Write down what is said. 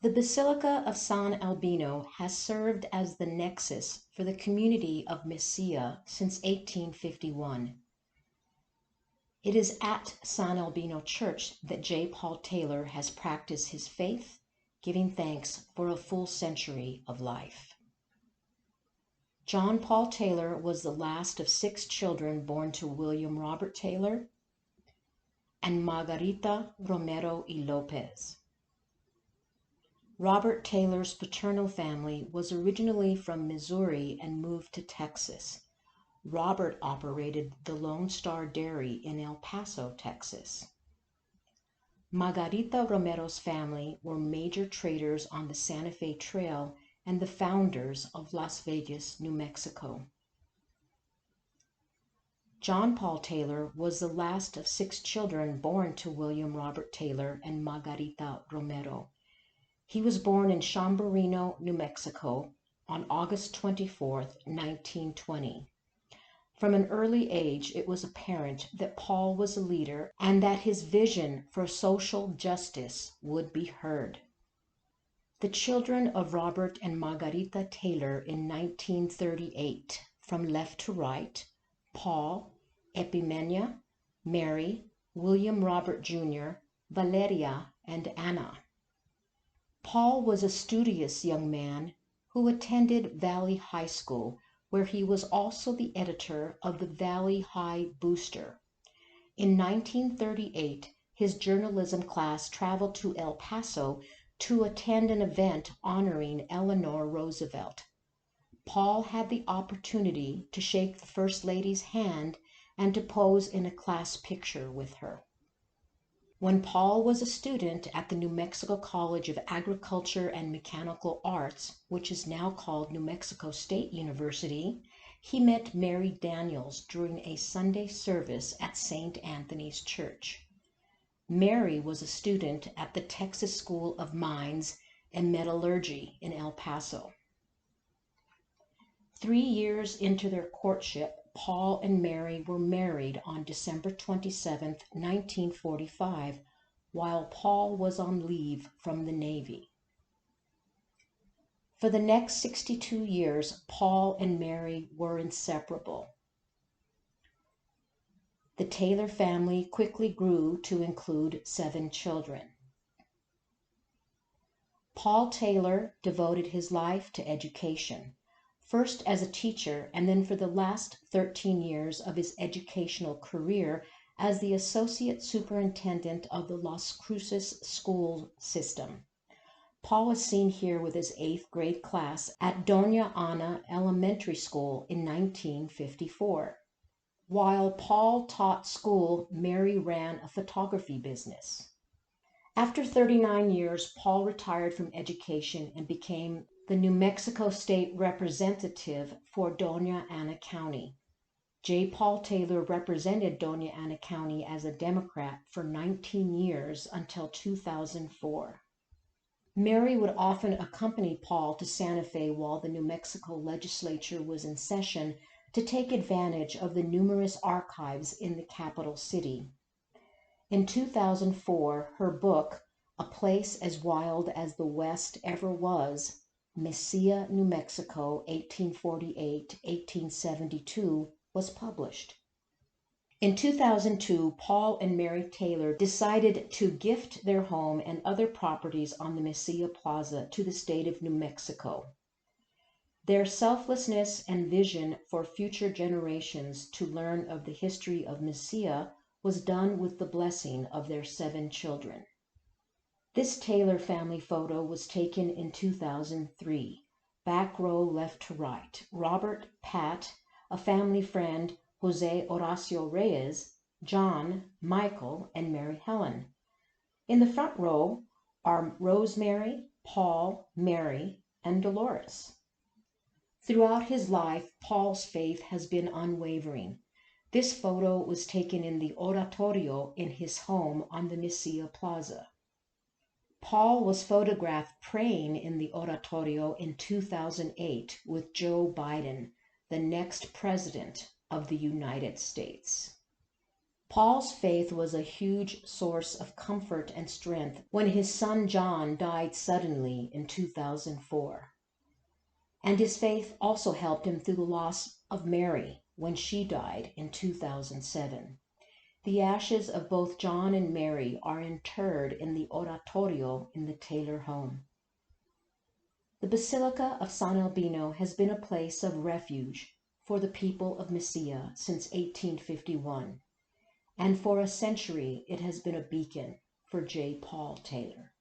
The Basilica of San Albino has served as the nexus for the community of Mesilla since 1851. It is at San Albino Church that J. Paul Taylor has practiced his faith, giving thanks for a full century of life. John Paul Taylor was the last of 6 children born to William Robert Taylor and Margarita Romero y Lopez. Robert Taylor's paternal family was originally from Missouri and moved to Texas. Robert operated the Lone Star Dairy in El Paso, Texas. Margarita Romero's family were major traders on the Santa Fe Trail and the founders of Las Vegas, New Mexico. John Paul Taylor was the last of 6 children born to William Robert Taylor and Margarita Romero. He was born in Chamberino, New Mexico on August 24, 1920. From an early age, it was apparent that Paul was a leader and that his vision for social justice would be heard. The children of Robert and Margarita Taylor in 1938, from left to right, Paul, Epimenia, Mary, William Robert Jr., Valeria, and Anna. Paul was a studious young man who attended Valley High School, where he was also the editor of the Valley High Booster. In 1938, his journalism class traveled to El Paso to attend an event honoring Eleanor Roosevelt. Paul had the opportunity to shake the First Lady's hand and to pose in a class picture with her. When Paul was a student at the New Mexico College of Agriculture and Mechanical Arts, which is now called New Mexico State University, he met Mary Daniels during a Sunday service at St. Anthony's Church. Mary was a student at the Texas School of Mines and Metallurgy in El Paso. 3 years into their courtship, Paul and Mary were married on December 27, 1945, while Paul was on leave from the Navy. For the next 62 years, Paul and Mary were inseparable. The Taylor family quickly grew to include 7 children. Paul Taylor devoted his life to education, first as a teacher and then for the last 13 years of his educational career as the Associate Superintendent of the Las Cruces school system. Paul is seen here with his 8th grade class at Doña Ana Elementary School in 1954. While Paul taught school, Mary ran a photography business. After 39 years, Paul retired from education and became the New Mexico State Representative for Doña Ana County. J. Paul Taylor represented Doña Ana County as a Democrat for 19 years until 2004. Mary would often accompany Paul to Santa Fe while the New Mexico legislature was in session to take advantage of the numerous archives in the capital city. In 2004, her book, A Place as Wild as the West Ever Was, Mesilla, New Mexico, 1848-1872, was published. In 2002, Paul and Mary Taylor decided to gift their home and other properties on the Mesilla Plaza to the state of New Mexico. Their selflessness and vision for future generations to learn of the history of Mesilla was done with the blessing of their 7 children. This Taylor family photo was taken in 2003. Back row left to right. Robert, Pat, a family friend, Jose Horacio Reyes, John, Michael, and Mary Helen. In the front row are Rosemary, Paul, Mary, and Dolores. Throughout his life, Paul's faith has been unwavering. This photo was taken in the oratorio in his home on the Mesilla Plaza. Paul was photographed praying in the oratorio in 2008 with Joe Biden, the next president of the United States. Paul's faith was a huge source of comfort and strength when his son John died suddenly in 2004. And his faith also helped him through the loss of Mary when she died in 2007. The ashes of both John and Mary are interred in the oratorio in the Taylor home. The Basilica of San Albino has been a place of refuge for the people of Mesilla since 1851, and for a century it has been a beacon for J. Paul Taylor.